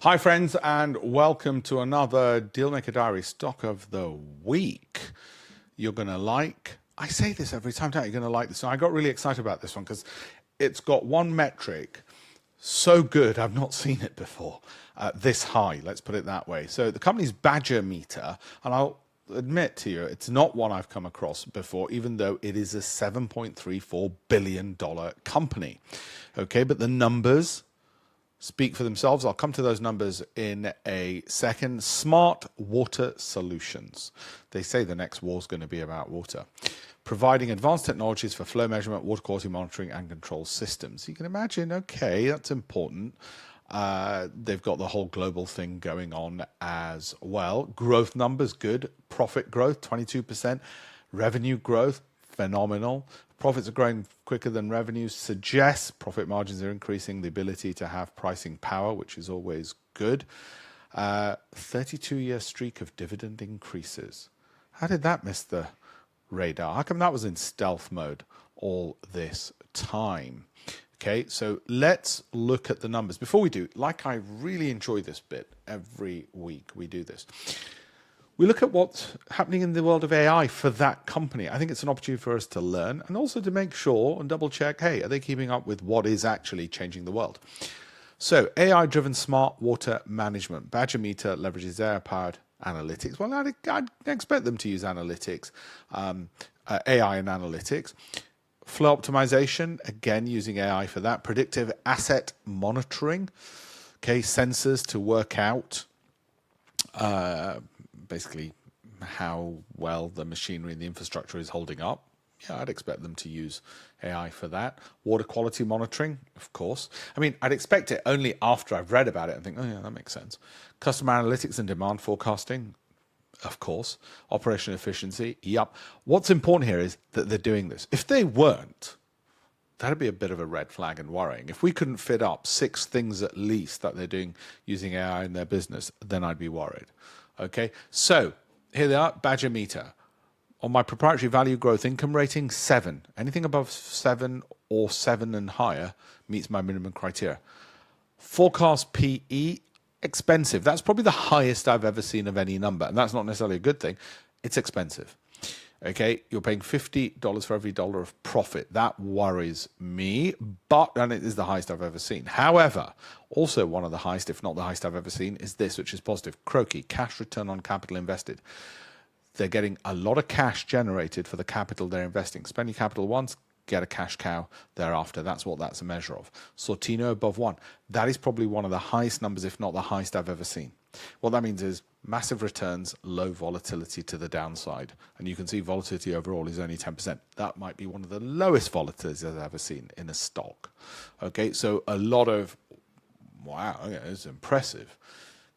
Hi friends, and welcome to another Dealmaker Diary stock of the week. You're going to like, I say this every time, you're going to like this one. I got really excited about this one because it's got one metric so good, I've not seen it before, this high, let's put it that way. So the company's Badger Meter, and I'll admit to you, it's not one I've come across before, even though it is a $7.34 billion company. Okay, but the numbers speak for themselves. I'll come to those numbers in a second. Smart water solutions. They say the next war is going to be about water. Providing advanced technologies for flow measurement, water quality monitoring, and control systems. You can imagine, okay, that's important. They've got the whole global thing going on as well. Growth numbers, good. Profit growth, 22%. Revenue growth, phenomenal. Profits are growing quicker than revenues, suggests profit margins are increasing, the ability to have pricing power, which is always good. 32-year streak of dividend increases. How did that miss the radar? How come that was in stealth mode all this time? Okay, so let's look at the numbers. Before we do, like I really enjoy this bit, every week we do this. We look at what's happening in the world of AI for that company. I think it's an opportunity for us to learn and also to make sure and double check, hey, are they keeping up with what is actually changing the world? So AI-driven smart water management. Badger Meter leverages AI-powered analytics. Well, I'd expect them to use analytics, AI and analytics. Flow optimization, again, using AI for that. Predictive asset monitoring, okay, sensors to work out basically how well the machinery and the infrastructure is holding up. Yeah, I'd expect them to use AI for that. Water quality monitoring, of course. I mean, I'd expect it only after I've read about it and think, oh yeah, that makes sense. Customer analytics and demand forecasting, of course. Operational efficiency, yep. What's important here is that they're doing this. If they weren't, that'd be a bit of a red flag and worrying. If we couldn't fit up 6 things at least that they're doing using AI in their business, then I'd be worried. Okay, so here they are, Badger Meter. On my proprietary value growth income rating, 7. Anything above 7 or 7 and higher meets my minimum criteria. Forecast PE, expensive. That's probably the highest I've ever seen of any number, and that's not necessarily a good thing. It's expensive. Okay, you're paying $50 for every dollar of profit. That worries me, and it is the highest I've ever seen. However, also one of the highest, if not the highest I've ever seen, is this, which is positive. CROCI, cash return on capital invested. They're getting a lot of cash generated for the capital they're investing. Spend your capital once, get a cash cow thereafter. That's what that's a measure of. Sortino above 1. That is probably one of the highest numbers, if not the highest I've ever seen. What that means is massive returns, low volatility to the downside. And you can see volatility overall is only 10%. That might be one of the lowest volatilities I've ever seen in a stock. Okay, so a lot of, wow, okay, it's impressive.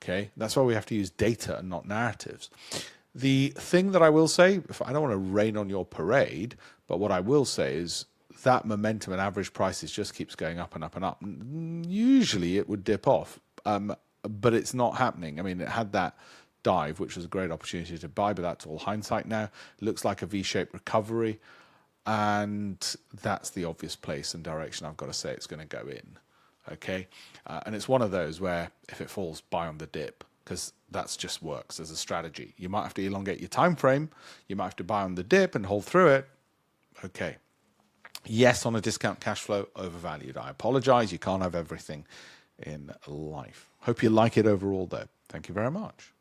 Okay, that's why we have to use data and not narratives. The thing that I will say, I don't want to rain on your parade, but what I will say is that momentum and average prices just keeps going up and up and up. Usually it would dip off. But it's not happening. I mean, it had that dive, which was a great opportunity to buy, but that's all hindsight now. It looks like a V-shaped recovery, and that's the obvious place and direction I've got to say it's going to go in. Okay, and it's one of those where if it falls, buy on the dip, because that's just works as a strategy. You might have to elongate your time frame. You might have to buy on the dip and hold through it. Okay. Yes, on a discount cash flow, overvalued. I apologize. You can't have everything in life. Hope you like it overall, though. Thank you very much.